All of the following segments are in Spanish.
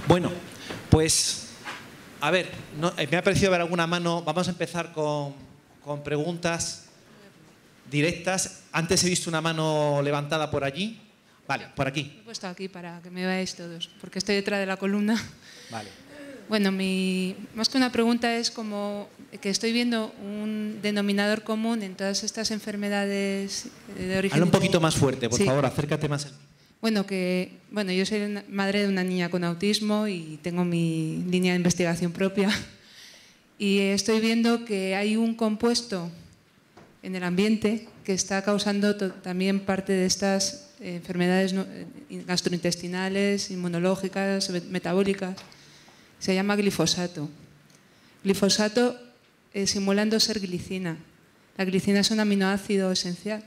Bueno, pues, a ver, me ha parecido ver alguna mano. Vamos a empezar con preguntas directas. Antes he visto una mano levantada por allí. Vale, por aquí. He puesto aquí para que me veáis todos, porque estoy detrás de la columna. Vale. Bueno, más que una pregunta es como que estoy viendo un denominador común en todas estas enfermedades de origen... Habla un poquito más fuerte, por Sí. favor, acércate más. Bueno, yo soy madre de una niña con autismo y tengo mi línea de investigación propia. Y estoy viendo que hay un compuesto en el ambiente que está causando también parte de estas enfermedades gastrointestinales, inmunológicas, metabólicas. Se llama glifosato. Glifosato simulando ser glicina. La glicina es un aminoácido esencial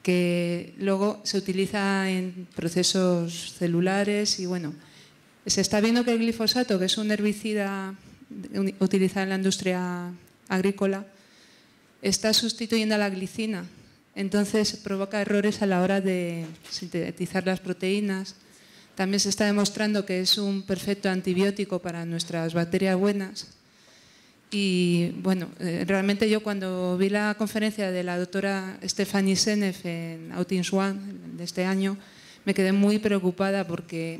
que luego se utiliza en procesos celulares y bueno, se está viendo que el glifosato, que es un herbicida utilizado en la industria agrícola, está sustituyendo a la glicina. Entonces provoca errores a la hora de sintetizar las proteínas. También se está demostrando que es un perfecto antibiótico para nuestras bacterias buenas. Y bueno, realmente yo cuando vi la conferencia de la doctora Stephanie Seneff en Autism One de este año, me quedé muy preocupada porque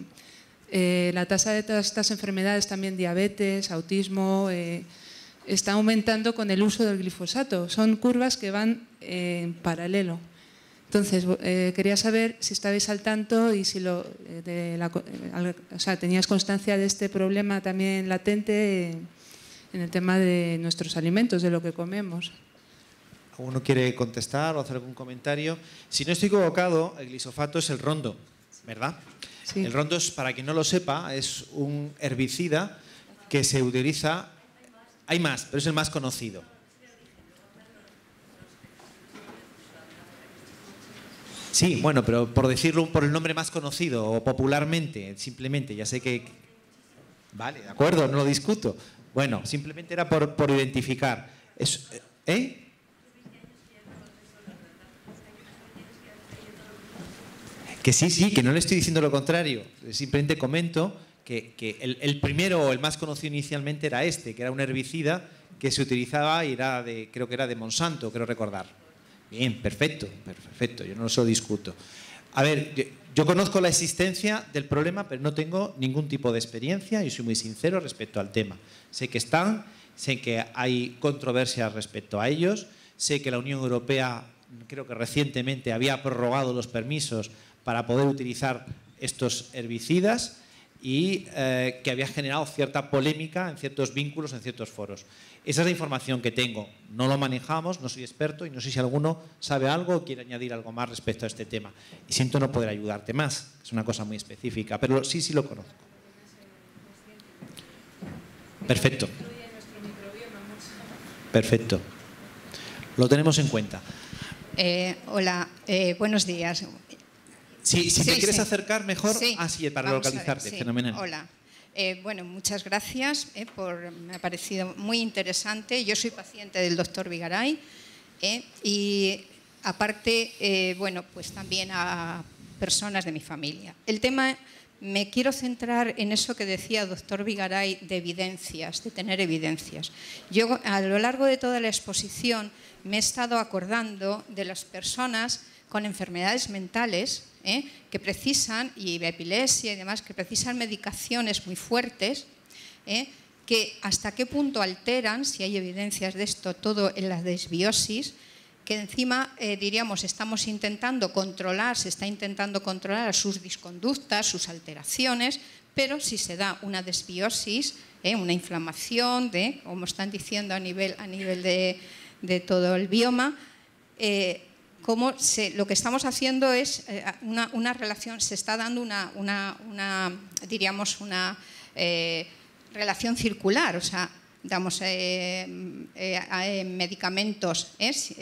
la tasa de todas estas enfermedades, también diabetes, autismo, está aumentando con el uso del glifosato. Son curvas que van en paralelo. Entonces, quería saber si estabais al tanto y si tenías constancia de este problema también latente en el tema de nuestros alimentos, de lo que comemos. ¿Alguno quiere contestar o hacer algún comentario? Si no estoy equivocado, el glifosato es el rondo, ¿verdad? Sí. El rondo, para quien no lo sepa, es un herbicida que se utiliza... Hay más, pero es el más conocido. Sí, bueno, pero por decirlo por el nombre más conocido o popularmente, simplemente, ya sé que... Vale, de acuerdo, no lo discuto. Bueno, simplemente era por identificar. Que sí, que no le estoy diciendo lo contrario. Simplemente comento que el primero o el más conocido inicialmente era este, que era un herbicida que se utilizaba y creo que era de Monsanto, creo recordar. Bien, perfecto, yo no lo discuto. A ver, yo conozco la existencia del problema, pero no tengo ningún tipo de experiencia y soy muy sincero respecto al tema. Sé que sé que hay controversias respecto a ellos, sé que la Unión Europea, creo que recientemente, había prorrogado los permisos para poder utilizar estos herbicidas y que había generado cierta polémica en ciertos vínculos, en ciertos foros. Esa es la información que tengo. No lo manejamos, no soy experto y no sé si alguno sabe algo o quiere añadir algo más respecto a este tema. Y siento no poder ayudarte más, es una cosa muy específica, pero sí lo conozco. Perfecto. Perfecto. Lo tenemos en cuenta. Hola, buenos días. Sí, si te quieres acercar mejor, sí, para localizarte, sí. fenomenal. Hola. Bueno, muchas gracias, me ha parecido muy interesante. Yo soy paciente del doctor Vigaray y aparte, bueno, pues también a personas de mi familia. El tema, me quiero centrar en eso que decía el doctor Vigaray de evidencias, de tener evidencias. Yo a lo largo de toda la exposición me he estado acordando de las personas con enfermedades mentales que precisan, y epilepsia y demás, que precisan medicaciones muy fuertes, que hasta qué punto alteran, si hay evidencias de esto, todo en la desbiosis, que encima, diríamos, estamos intentando controlar, se está intentando controlar sus disconductas, sus alteraciones, pero si se da una desbiosis, una inflamación, como están diciendo a nivel de todo el bioma, lo que estamos haciendo es una relación, se está dando diríamos, una relación circular, o sea, damos medicamentos,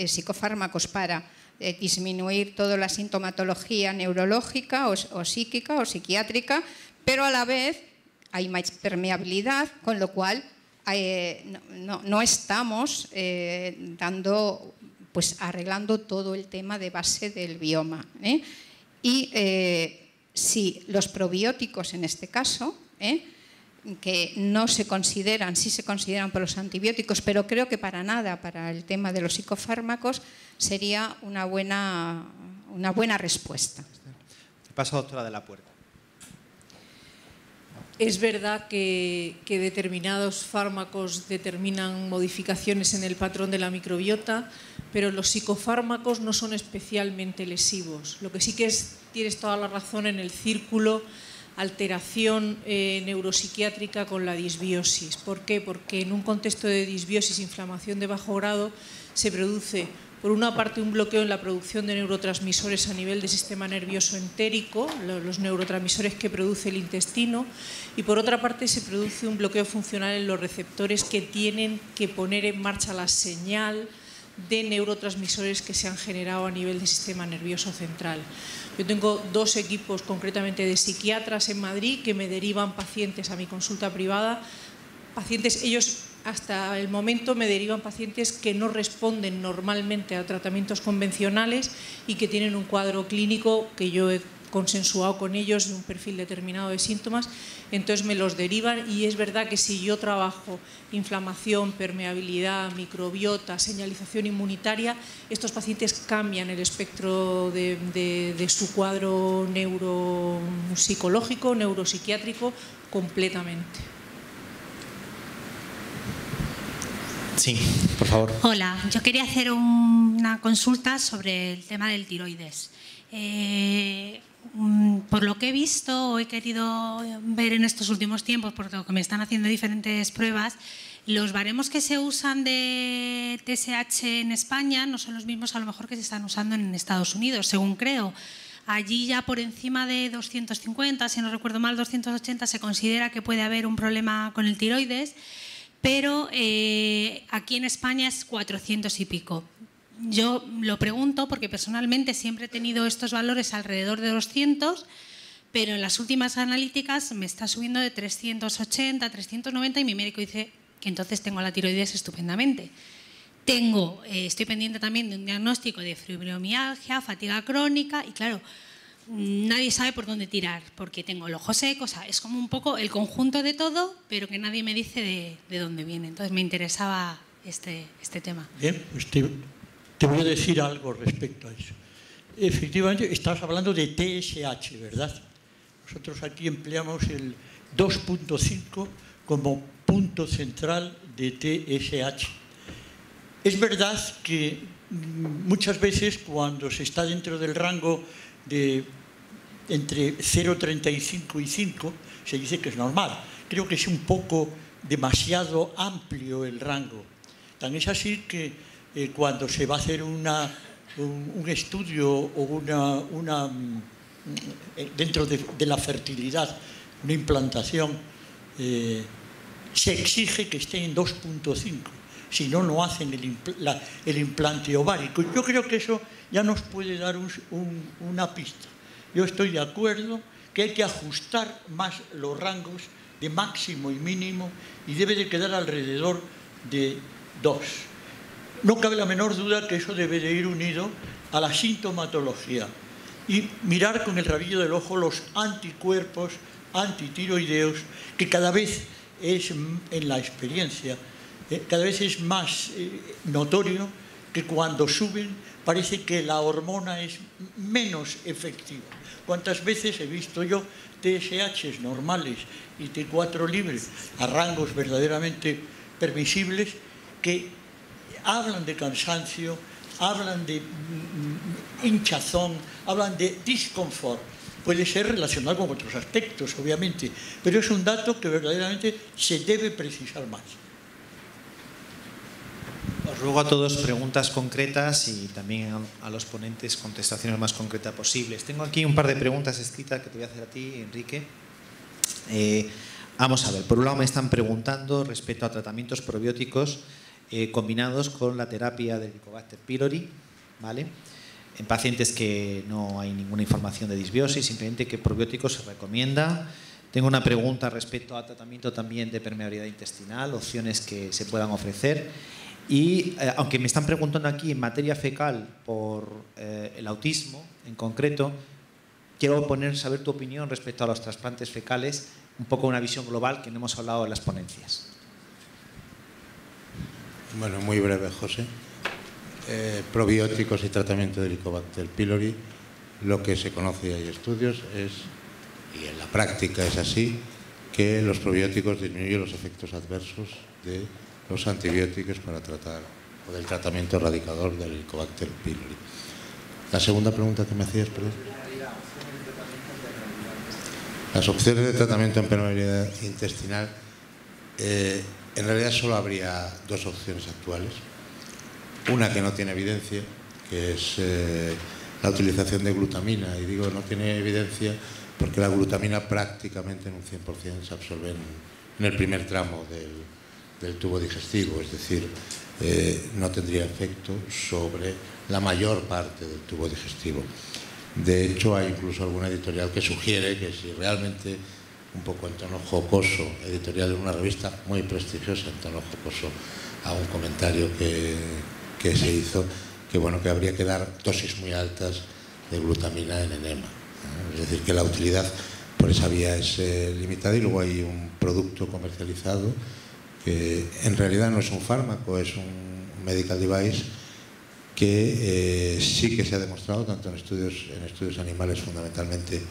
psicofármacos para disminuir toda la sintomatología neurológica o psíquica o psiquiátrica, pero a la vez hay más permeabilidad, con lo cual no estamos arreglando todo el tema de base del bioma. Y si los probióticos en este caso que no se consideran, sí se consideran por los antibióticos, pero creo que para nada, para el tema de los psicofármacos, sería una buena respuesta. Pasa, doctora de la Puerta. Es verdad que determinados fármacos determinan modificaciones en el patrón de la microbiota, pero los psicofármacos no son especialmente lesivos. Lo que sí que tienes toda la razón en el círculo alteración neuropsiquiátrica con la disbiosis. ¿Por qué? Porque en un contexto de disbiosis, inflamación de bajo grado, se produce, por una parte, un bloqueo en la producción de neurotransmisores a nivel del sistema nervioso entérico, los neurotransmisores que produce el intestino, y por otra parte se produce un bloqueo funcional en los receptores que tienen que poner en marcha la señal de neurotransmisores que se han generado a nivel del sistema nervioso central. Yo tengo 2 equipos concretamente de psiquiatras en Madrid que me derivan pacientes a mi consulta privada. Ellos hasta el momento me derivan pacientes que no responden normalmente a tratamientos convencionales y que tienen un cuadro clínico que yo he consensuado con ellos de un perfil determinado de síntomas, entonces me los derivan y es verdad que si yo trabajo inflamación, permeabilidad, microbiota, señalización inmunitaria, estos pacientes cambian el espectro de su cuadro neuropsicológico, neuropsiquiátrico completamente. Sí, por favor. Hola, yo quería hacer una consulta sobre el tema del tiroides. Por lo que he visto o he querido ver en estos últimos tiempos, porque me están haciendo diferentes pruebas, los baremos que se usan de TSH en España no son los mismos a lo mejor que se están usando en Estados Unidos, según creo. Allí ya por encima de 250, si no recuerdo mal, 280, se considera que puede haber un problema con el tiroides, pero aquí en España es 400 y pico. Yo lo pregunto porque personalmente siempre he tenido estos valores alrededor de 200, pero en las últimas analíticas me está subiendo de 380, 390 y mi médico dice que entonces tengo la tiroides estupendamente. Estoy pendiente también de un diagnóstico de fibromialgia, fatiga crónica y claro, nadie sabe por dónde tirar porque tengo el ojo seco, o sea, es como un poco el conjunto de todo, pero que nadie me dice de dónde viene. Entonces me interesaba este tema. Bien, te voy a decir algo respecto a eso. Efectivamente, estás hablando de TSH, ¿verdad? Nosotros aquí empleamos el 2.5 como punto central de TSH. Es verdad que muchas veces cuando se está dentro del rango de entre 0,35 y 5, se dice que es normal. Creo que es un poco demasiado amplio el rango. Tan es así que cuando se va a hacer un estudio o dentro de la fertilidad, una implantación, se exige que esté en 2.5, si no, no hacen el implante ovárico. Yo creo que eso ya nos puede dar una pista. Yo estoy de acuerdo que hay que ajustar más los rangos de máximo y mínimo y debe de quedar alrededor de 2. No cabe la menor duda que eso debe de ir unido a la sintomatología y mirar con el rabillo del ojo los anticuerpos antitiroideos, que cada vez es, en la experiencia, cada vez es más notorio que cuando suben parece que la hormona es menos efectiva. ¿Cuántas veces he visto yo TSHs normales y T4 libres a rangos verdaderamente permisibles que hablan de cansancio, hablan de hinchazón, hablan de disconfort? Puede ser relacionado con otros aspectos, obviamente, pero es un dato que verdaderamente se debe precisar más. Os ruego a todos preguntas concretas y también a los ponentes contestaciones más concretas posibles. Tengo aquí un par de preguntas escritas que te voy a hacer a ti, Enrique. Vamos a ver, por un lado me están preguntando respecto a tratamientos probióticos combinados con la terapia del Helicobacter pylori, ¿vale? En pacientes que no hay ninguna información de disbiosis, simplemente qué probióticos se recomienda. Tengo una pregunta respecto a tratamiento también de permeabilidad intestinal, opciones que se puedan ofrecer. Y aunque me están preguntando aquí en materia fecal por el autismo en concreto, quiero saber tu opinión respecto a los trasplantes fecales un poco una visión global que no hemos hablado en las ponencias. Bueno, muy breve, José. Probióticos y tratamiento de Helicobacter pylori, lo que se conoce y hay estudios es, y en la práctica es así, que los probióticos disminuyen los efectos adversos de los antibióticos para tratar, o del tratamiento erradicador del Helicobacter pylori. La segunda pregunta que me hacías, perdón. Las opciones de tratamiento en permeabilidad intestinal, en realidad solo habría dos opciones actuales. Una que no tiene evidencia, que es la utilización de glutamina, y digo no tiene evidencia porque la glutamina prácticamente en un 100% se absorbe en el primer tramo del tubo digestivo, es decir, no tendría efecto sobre la mayor parte del tubo digestivo. De hecho, hay incluso alguna editorial que sugiere que si realmente, un poco en tono jocoso, editorial de una revista muy prestigiosa, en tono jocoso, a un comentario que se hizo, que bueno, que habría que dar dosis muy altas de glutamina en enema. Es decir, que la utilidad por esa vía es limitada, y luego hay un producto comercializado que en realidad no es un fármaco, es un medical device que sí que se ha demostrado, tanto en estudios animales fundamentalmente,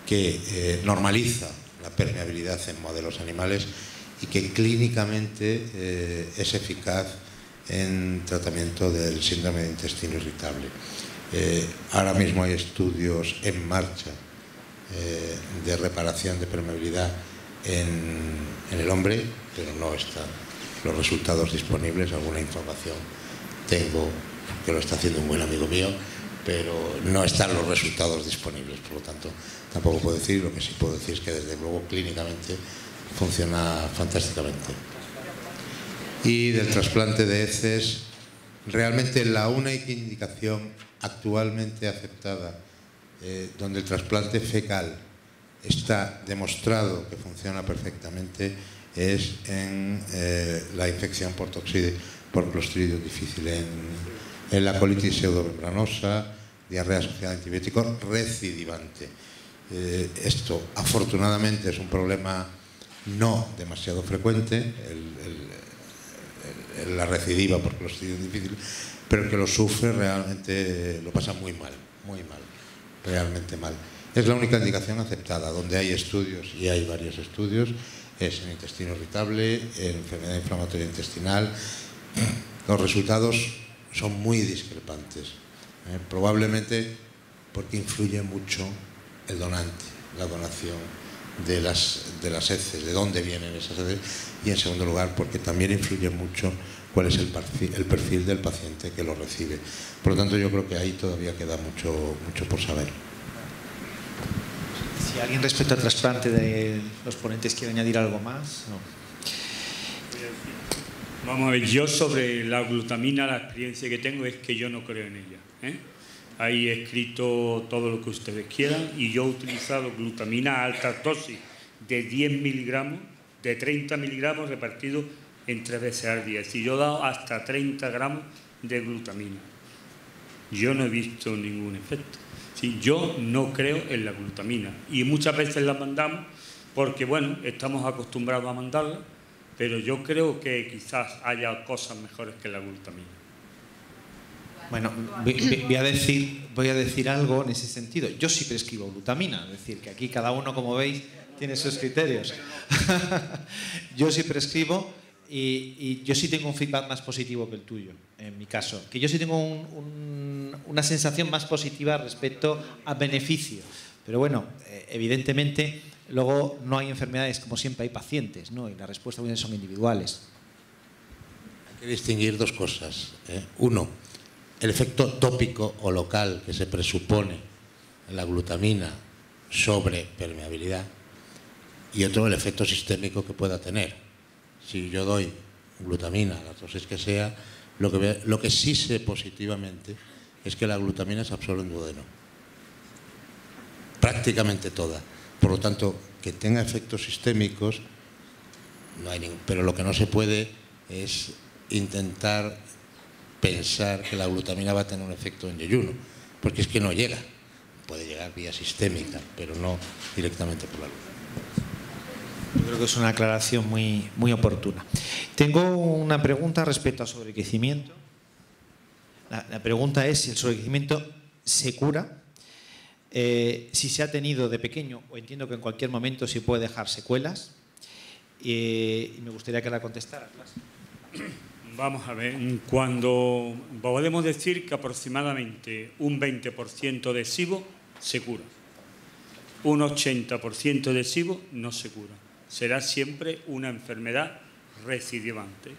que normaliza la permeabilidad en modelos animales y que clínicamente es eficaz en tratamiento del síndrome de intestino irritable. Ahora mismo hay estudios en marcha de reparación de permeabilidad en el hombre, pero no están los resultados disponibles. Alguna información tengo, que lo está haciendo un buen amigo mío, pero no están los resultados disponibles, por lo tanto tampoco puedo decir. Lo que sí puedo decir es que desde luego clínicamente funciona fantásticamente. Y del trasplante de heces, realmente la única indicación actualmente aceptada donde el trasplante fecal está demostrado que funciona perfectamente es en la infección por Clostridium difficile, en la colitis pseudomembranosa, diarrea asociada a antibióticos recidivante. Esto afortunadamente es un problema no demasiado frecuente, la recidiva por Clostridium difficile, pero el que lo sufre realmente lo pasa muy mal, realmente mal. Es la única indicación aceptada. Donde hay estudios, y hay varios estudios, es en intestino irritable, en enfermedad inflamatoria intestinal. Los resultados son muy discrepantes, probablemente porque influye mucho el donante, la donación de las heces, de dónde vienen esas heces, y en segundo lugar porque también influye mucho cuál es el perfil del paciente que lo recibe. Por lo tanto, yo creo que ahí todavía queda mucho por saber. Si alguien respecto al trasplante de los ponentes quiere añadir algo más. No. Vamos a ver, yo sobre la glutamina, la experiencia que tengo es que yo no creo en ella. Ahí he escrito todo lo que ustedes quieran, y yo he utilizado glutamina a alta dosis de 10 miligramos, de 30 miligramos repartidos en 3 veces al día. Es decir, yo he dado hasta 30 gramos de glutamina. Yo no he visto ningún efecto. Sí, yo no creo en la glutamina, y muchas veces la mandamos porque, bueno, estamos acostumbrados a mandarla, pero yo creo que quizás haya cosas mejores que la glutamina. Bueno, voy a decir algo en ese sentido. Yo sí prescribo glutamina, es decir, que aquí cada uno, como veis, tiene sus criterios. Yo sí prescribo, y yo sí tengo un feedback más positivo que el tuyo, en mi caso. Que yo sí tengo una sensación más positiva respecto a beneficio. Pero bueno, evidentemente, luego no hay enfermedades, como siempre hay pacientes, ¿no? Y las respuestas son individuales. Hay que distinguir dos cosas. Uno, el efecto tópico o local que se presupone en la glutamina sobre permeabilidad, y otro, el efecto sistémico que pueda tener. Si yo doy glutamina, la dosis que sea, lo que sí sé positivamente es que la glutamina se absorbe en duodeno. Prácticamente toda. Por lo tanto, que tenga efectos sistémicos, no hay ningún. Pero lo que no se puede es intentar pensar que la glutamina va a tener un efecto en yeyuno, porque es que no llega. Puede llegar vía sistémica, pero no directamente por la glutamina. Creo que es una aclaración muy, muy oportuna. Tengo una pregunta respecto al sobrecrecimiento. La pregunta es si el sobrecrecimiento se cura, si se ha tenido de pequeño, o entiendo que en cualquier momento se puede dejar secuelas, y me gustaría que la contestaras. Vamos a ver, cuando podemos decir que aproximadamente un 20% de SIBO se cura, un 80% de SIBO no se cura. Será siempre una enfermedad recidivante.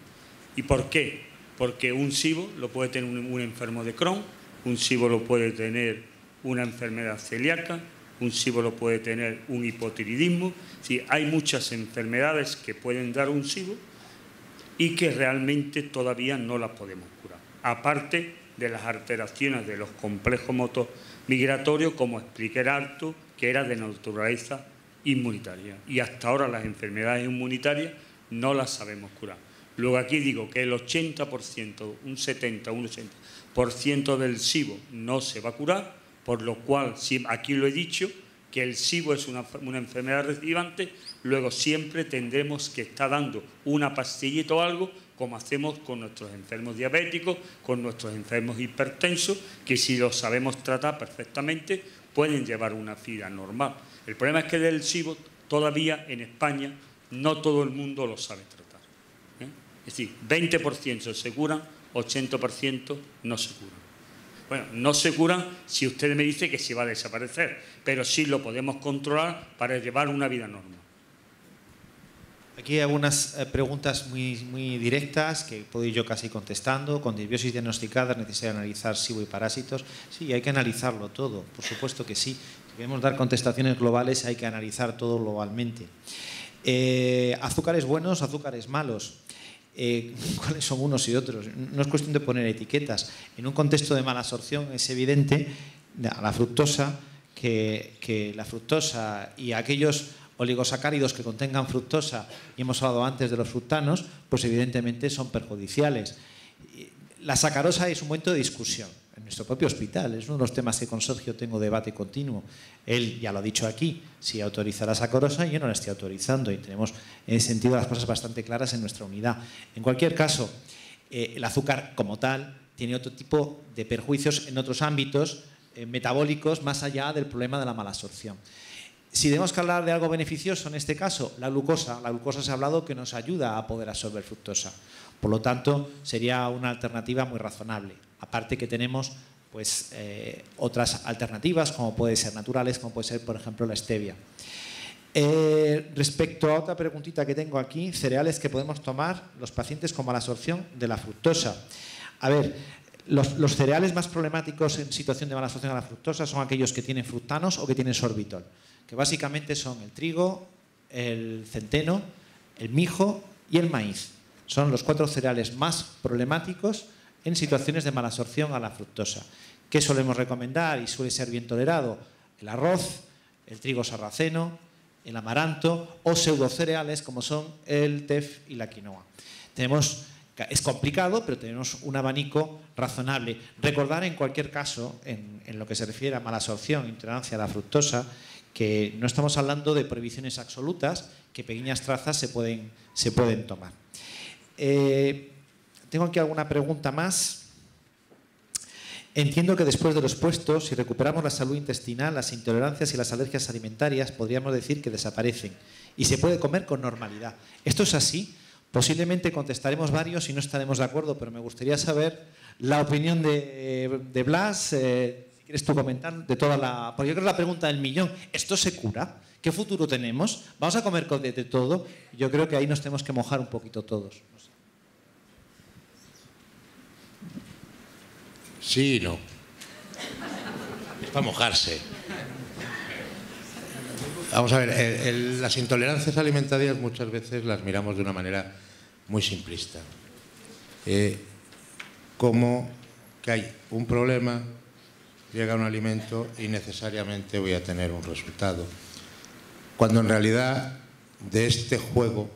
¿Y por qué? Porque un SIBO lo puede tener un enfermo de Crohn, un SIBO lo puede tener una enfermedad celíaca, un SIBO lo puede tener un hipotiroidismo. Sí, hay muchas enfermedades que pueden dar un SIBO y que realmente todavía no las podemos curar. Aparte de las alteraciones de los complejos motomigratorios, como expliqué harto, que era de naturaleza inmunitaria. Y hasta ahora las enfermedades inmunitarias no las sabemos curar. Luego aquí digo que el 80%, un 70, un 80% del SIBO no se va a curar, por lo cual, aquí lo he dicho, que el SIBO es una enfermedad recidivante, luego siempre tendremos que estar dando una pastillita o algo, como hacemos con nuestros enfermos diabéticos, con nuestros enfermos hipertensos, que si los sabemos tratar perfectamente, pueden llevar una vida normal. El problema es que del SIBO todavía en España no todo el mundo lo sabe tratar. Es decir, 20% se curan, 80% no se curan. Bueno, no se curan si usted me dice que se va a desaparecer, pero sí lo podemos controlar para llevar una vida normal. Aquí hay algunas preguntas muy directas que puedo ir yo casi contestando. Con disbiosis diagnosticada es necesario analizar SIBO y parásitos. Sí, hay que analizarlo todo, por supuesto que sí. Si queremos dar contestaciones globales hay que analizar todo globalmente. Azúcares buenos, azúcares malos. ¿Cuáles son unos y otros? No es cuestión de poner etiquetas. En un contexto de mala absorción es evidente a la fructosa que la fructosa y aquellos oligosacáridos que contengan fructosa, y hemos hablado antes de los fructanos, pues evidentemente son perjudiciales. La sacarosa es un momento de discusión en nuestro propio hospital, es uno de los temas que con Sergio tengo debate continuo. Él ya lo ha dicho aquí, si autoriza la sacarosa, yo no la estoy autorizando, y tenemos en ese sentido las cosas bastante claras en nuestra unidad. En cualquier caso, el azúcar como tal tiene otro tipo de perjuicios en otros ámbitos metabólicos más allá del problema de la mala absorción. Si tenemos que hablar de algo beneficioso en este caso, la glucosa se ha hablado que nos ayuda a poder absorber fructosa. Por lo tanto, sería una alternativa muy razonable. Aparte que tenemos pues, otras alternativas, como pueden ser naturales, como puede ser, por ejemplo, la stevia. Respecto a otra preguntita que tengo aquí, cereales que podemos tomar los pacientes con mala absorción de la fructosa. A ver, los cereales más problemáticos en situación de mala absorción de la fructosa son aquellos que tienen fructanos o que tienen sorbitol, que básicamente son el trigo, el centeno, el mijo y el maíz. Son los 4 cereales más problemáticos en situaciones de mala absorción a la fructosa. ¿Qué solemos recomendar y suele ser bien tolerado? El arroz, el trigo sarraceno, el amaranto o pseudocereales como son el tef y la quinoa. Es complicado, pero tenemos un abanico razonable. Recordar en cualquier caso, en lo que se refiere a mala absorción, intolerancia a la fructosa, que no estamos hablando de prohibiciones absolutas, que pequeñas trazas se pueden tomar. Tengo aquí alguna pregunta más. Entiendo que después de los puestos, si recuperamos la salud intestinal, las intolerancias y las alergias alimentarias, podríamos decir que desaparecen y se puede comer con normalidad. ¿Esto es así? Posiblemente contestaremos varios y no estaremos de acuerdo, pero me gustaría saber la opinión de Blas. Si quieres tú comentar de toda la... Porque yo creo que la pregunta del millón, ¿esto se cura? ¿Qué futuro tenemos? ¿Vamos a comer de todo? Yo creo que ahí nos tenemos que mojar un poquito todos. No sé. Sí y no. Es para mojarse. Vamos a ver, las intolerancias alimentarias muchas veces las miramos de una manera muy simplista. Como que hay un problema, llega un alimento y necesariamente voy a tener un resultado. Cuando en realidad de este juego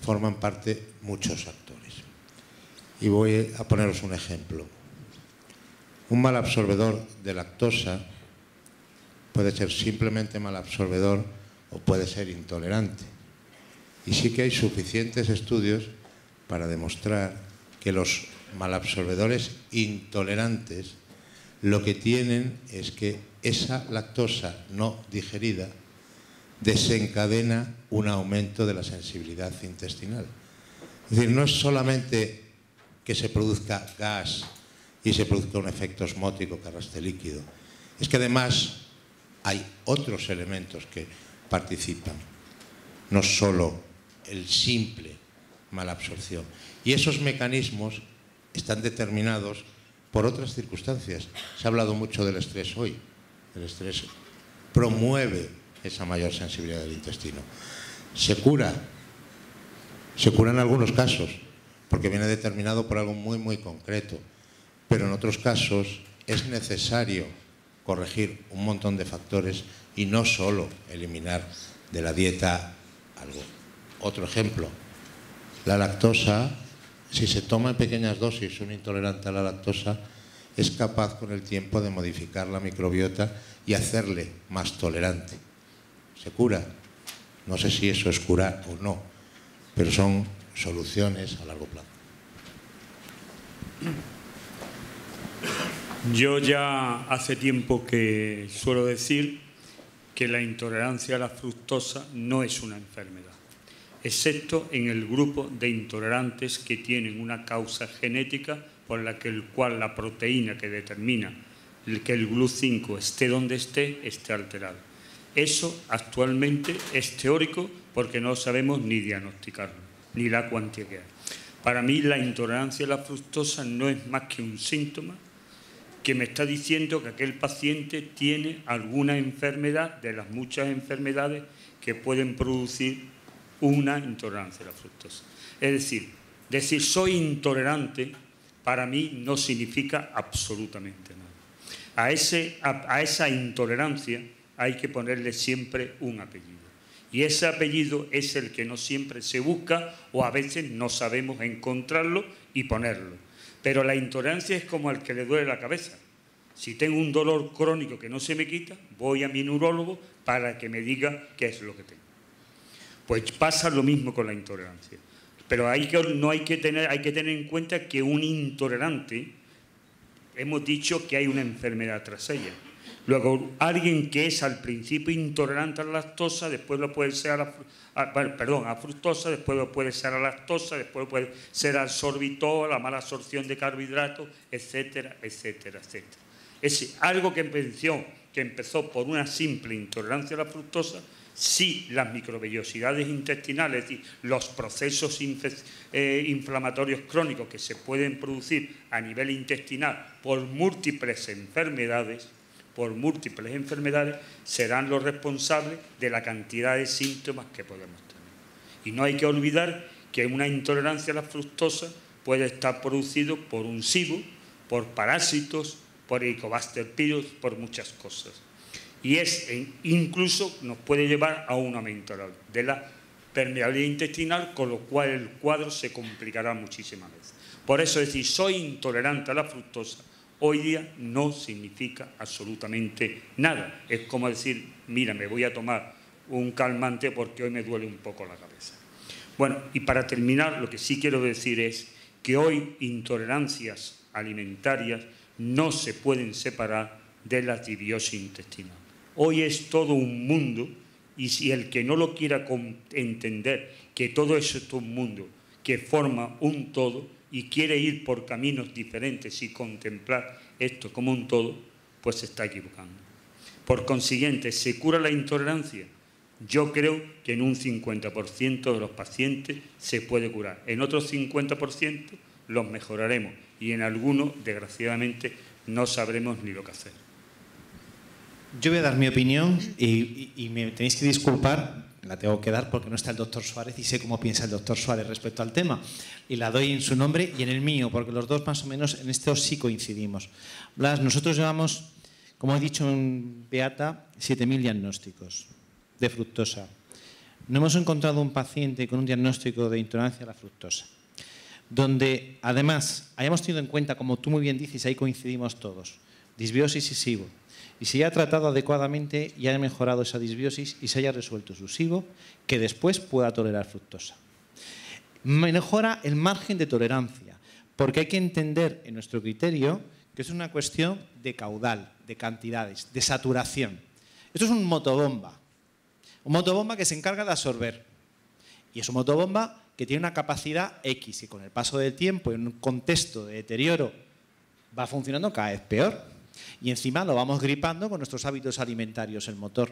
forman parte muchos actores. Y voy a poneros un ejemplo. Un mal absorbedor de lactosa puede ser simplemente mal absorbedor o puede ser intolerante. Y sí que hay suficientes estudios para demostrar que los malabsorbedores intolerantes lo que tienen es que esa lactosa no digerida desencadena un aumento de la sensibilidad intestinal. Es decir, no es solamente que se produzca gas y se produzca un efecto osmótico que arrastre líquido, es que además hay otros elementos que participan, no solo el simple malabsorción. Y esos mecanismos están determinados por otras circunstancias. Se ha hablado mucho del estrés hoy. El estrés promueve esa mayor sensibilidad del intestino. Se cura en algunos casos, porque viene determinado por algo muy, muy concreto. Pero en otros casos es necesario corregir un montón de factores y no solo eliminar de la dieta algo. Otro ejemplo, la lactosa, si se toma en pequeñas dosis, un intolerante a la lactosa es capaz con el tiempo de modificar la microbiota y hacerle más tolerante. Se cura. No sé si eso es curar o no, pero son soluciones a largo plazo. Yo ya hace tiempo que suelo decir que la intolerancia a la fructosa no es una enfermedad, excepto en el grupo de intolerantes que tienen una causa genética por la cual la proteína que determina que el GLUT5 esté donde esté alterado. Eso actualmente es teórico porque no sabemos ni diagnosticarlo, ni la cuantificar. Para mí la intolerancia a la fructosa no es más que un síntoma que me está diciendo que aquel paciente tiene alguna enfermedad de las muchas enfermedades que pueden producir una intolerancia a la fructosa. Es decir soy intolerante para mí no significa absolutamente nada. A esa intolerancia hay que ponerle siempre un apellido. Y ese apellido es el que no siempre se busca o a veces no sabemos encontrarlo y ponerlo. Pero la intolerancia es como al que le duele la cabeza. Si tengo un dolor crónico que no se me quita, voy a mi neurólogo para que me diga qué es lo que tengo. Pues pasa lo mismo con la intolerancia. Pero hay que tener en cuenta que un intolerante, hemos dicho que hay una enfermedad tras ella. Luego, alguien que es al principio intolerante a la lactosa, después lo puede ser a fructosa, después lo puede ser a lactosa, después puede ser al sorbitol, a la mala absorción de carbohidratos, etcétera, etcétera, etcétera. Es algo que empezó por una simple intolerancia a la fructosa. Si las microvellosidades intestinales, es decir, los procesos inflamatorios crónicos que se pueden producir a nivel intestinal por múltiples enfermedades, serán los responsables de la cantidad de síntomas que podemos tener. Y no hay que olvidar que una intolerancia a la fructosa puede estar producido por un SIBO, por parásitos, por Helicobacter pylori, por muchas cosas. Y incluso nos puede llevar a un aumento de la permeabilidad intestinal, con lo cual el cuadro se complicará muchísimas veces. Por eso decir soy intolerante a la fructosa hoy día no significa absolutamente nada. Es como decir, mira, me voy a tomar un calmante porque hoy me duele un poco la cabeza. Bueno, y para terminar, lo que sí quiero decir es que hoy intolerancias alimentarias no se pueden separar de la disbiosis intestinal. Hoy es todo un mundo, y si el que no lo quiera entender, que todo eso es un mundo que forma un todo y quiere ir por caminos diferentes y contemplar esto como un todo, pues se está equivocando. Por consiguiente, ¿se cura la intolerancia? Yo creo que en un 50% de los pacientes se puede curar. En otros 50% los mejoraremos y en algunos, desgraciadamente, no sabremos ni lo que hacer. Yo voy a dar mi opinión y me tenéis que disculpar, la tengo que dar porque no está el doctor Suárez y sé cómo piensa el doctor Suárez respecto al tema. Y la doy en su nombre y en el mío, porque los dos más o menos en esto sí coincidimos. Blas, nosotros llevamos, como he dicho en Beata, 7.000 diagnósticos de fructosa. No hemos encontrado un paciente con un diagnóstico de intolerancia a la fructosa, donde además hayamos tenido en cuenta, como tú muy bien dices, ahí coincidimos todos, disbiosis y SIBO, y se haya tratado adecuadamente y haya mejorado esa disbiosis y se haya resuelto su SIBO, que después pueda tolerar fructosa. Mejora el margen de tolerancia, porque hay que entender en nuestro criterio que es una cuestión de caudal, de cantidades, de saturación. Esto es un motobomba que se encarga de absorber. Y es un motobomba que tiene una capacidad X, que con el paso del tiempo, en un contexto de deterioro, va funcionando cada vez peor. Y encima lo vamos gripando con nuestros hábitos alimentarios, el motor.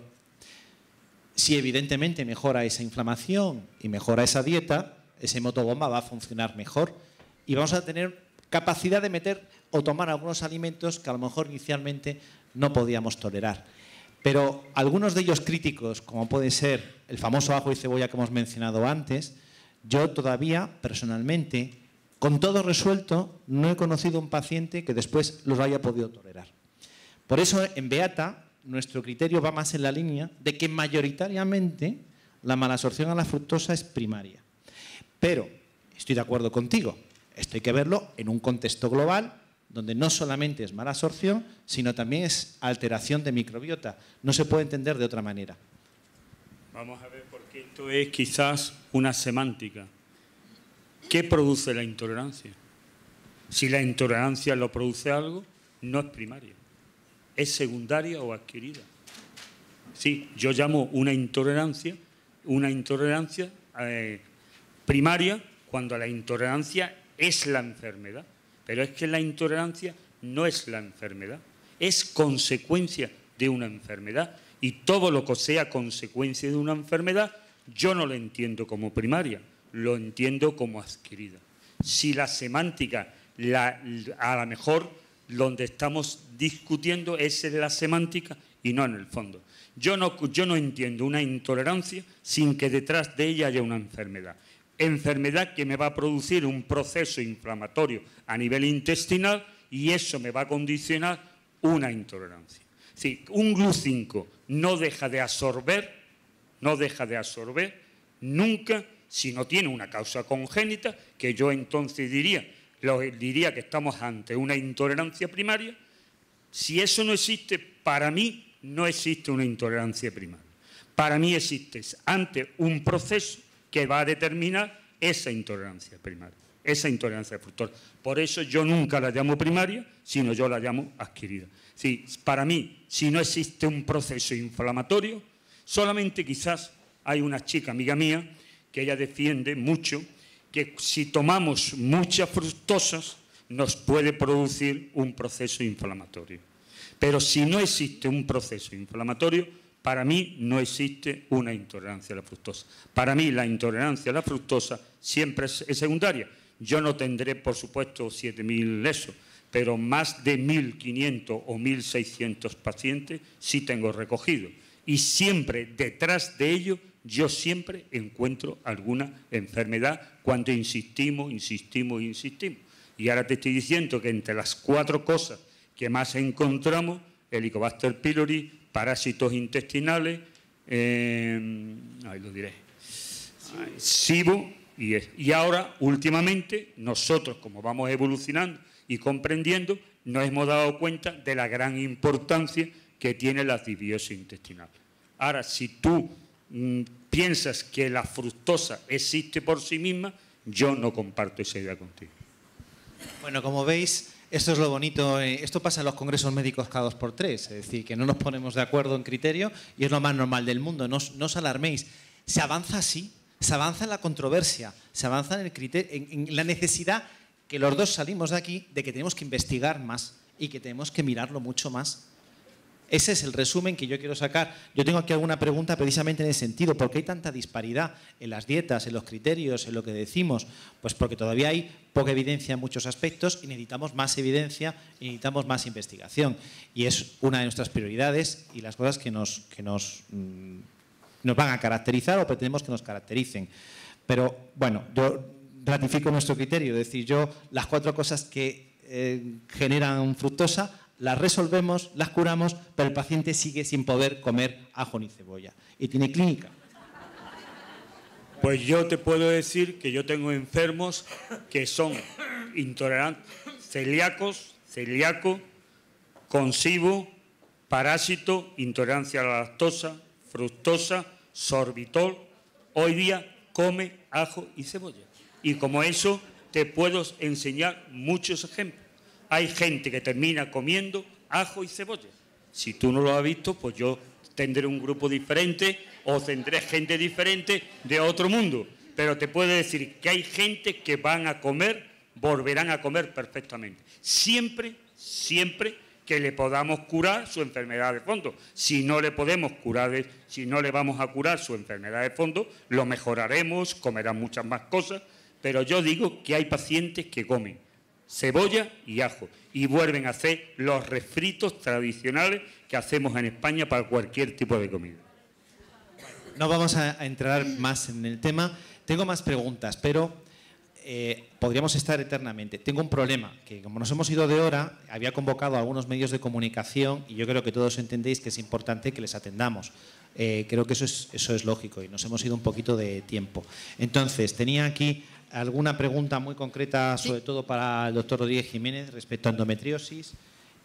Si evidentemente mejora esa inflamación y mejora esa dieta, ese motobomba va a funcionar mejor y vamos a tener capacidad de meter o tomar algunos alimentos que a lo mejor inicialmente no podíamos tolerar. Pero algunos de ellos críticos, como puede ser el famoso ajo y cebolla que hemos mencionado antes, yo todavía, personalmente, con todo resuelto, no he conocido un paciente que después los haya podido tolerar. Por eso, en Beata, nuestro criterio va más en la línea de que mayoritariamente la malabsorción a la fructosa es primaria. Pero estoy de acuerdo contigo, esto hay que verlo en un contexto global donde no solamente es mala absorción, sino también es alteración de microbiota. No se puede entender de otra manera. Vamos a ver, porque esto es quizás una semántica. ¿Qué produce la intolerancia? Si la intolerancia lo produce algo, no es primaria. Es secundaria o adquirida. Sí, yo llamo una intolerancia primaria cuando la intolerancia es la enfermedad. Pero es que la intolerancia no es la enfermedad, es consecuencia de una enfermedad. Y todo lo que sea consecuencia de una enfermedad, yo no lo entiendo como primaria, lo entiendo como adquirida. Si la semántica, a lo mejor donde estamos discutiendo es en la semántica y no en el fondo. Yo no entiendo una intolerancia sin que detrás de ella haya una enfermedad. Enfermedad que me va a producir un proceso inflamatorio a nivel intestinal y eso me va a condicionar una intolerancia. Sí, un GLUT5 no deja de absorber nunca si no tiene una causa congénita, que yo entonces diría que estamos ante una intolerancia primaria. Si eso no existe, para mí no existe una intolerancia primaria. Para mí existe ante un proceso que va a determinar esa intolerancia primaria, esa intolerancia fructosa. Por eso yo nunca la llamo primaria, sino yo la llamo adquirida. Sí, para mí, si no existe un proceso inflamatorio, solamente quizás hay una chica amiga mía que ella defiende mucho que si tomamos muchas fructosas nos puede producir un proceso inflamatorio. Pero si no existe un proceso inflamatorio, para mí no existe una intolerancia a la fructosa. Para mí la intolerancia a la fructosa siempre es secundaria. Yo no tendré, por supuesto, 7.000 eso, pero más de 1.500 o 1.600 pacientes sí tengo recogido. Y siempre detrás de ello, yo siempre encuentro alguna enfermedad cuando insistimos. Y ahora te estoy diciendo que entre las 4 cosas que más encontramos, Helicobacter pylori, parásitos intestinales, ahí lo diré, SIBO, y ahora, últimamente, nosotros, como vamos evolucionando y comprendiendo, nos hemos dado cuenta de la gran importancia que tiene la disbiosis intestinal. Ahora, si tú piensas que la fructosa existe por sí misma, yo no comparto esa idea contigo. Bueno, como veis, esto es lo bonito, esto pasa en los congresos médicos cada 2 por 3, es decir, que no nos ponemos de acuerdo en criterio y es lo más normal del mundo, no os alarméis. Se avanza así, se avanza en la controversia, se avanza en el criterio, en la necesidad que los dos salimos de aquí de que tenemos que investigar más y que tenemos que mirarlo mucho más. Ese es el resumen que yo quiero sacar. Yo tengo aquí alguna pregunta precisamente en ese sentido. ¿Por qué hay tanta disparidad en las dietas, en los criterios, en lo que decimos? Pues porque todavía hay poca evidencia en muchos aspectos y necesitamos más evidencia y necesitamos más investigación. Y es una de nuestras prioridades y las cosas que nos van a caracterizar o pretendemos que nos caractericen. Pero, bueno, yo ratifico nuestro criterio. Es decir, las 4 cosas que generan fructosa las resolvemos, las curamos, pero el paciente sigue sin poder comer ajo ni cebolla. Y tiene clínica. Pues yo te puedo decir que yo tengo enfermos que son intolerantes, celíacos, concibo, parásito, intolerancia a la lactosa, fructosa, sorbitol. Hoy día come ajo y cebolla. Y como eso te puedo enseñar muchos ejemplos. Hay gente que termina comiendo ajo y cebolla. Si tú no lo has visto, pues yo tendré un grupo diferente o tendré gente diferente de otro mundo. Pero te puedo decir que hay gente que van a comer, volverán a comer perfectamente. Siempre que le podamos curar su enfermedad de fondo. Si no le podemos curar, si no le vamos a curar su enfermedad de fondo, lo mejoraremos, comerán muchas más cosas. Pero yo digo que hay pacientes que comen cebolla y ajo y vuelven a hacer los refritos tradicionales que hacemos en España para cualquier tipo de comida. No vamos a entrar más en el tema. Tengo más preguntas, pero podríamos estar eternamente. Tengo un problema, que como nos hemos ido de hora, había convocado a algunos medios de comunicación y yo creo que todos entendéis que es importante que les atendamos. Creo que eso es lógico y nos hemos ido un poquito de tiempo. Entonces, tenía aquí alguna pregunta muy concreta, sobre todo para el doctor Rodríguez Jiménez, respecto a endometriosis.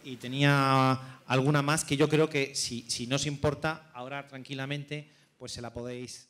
Y tenía alguna más que yo creo que, si no os importa, ahora tranquilamente, pues se la podéis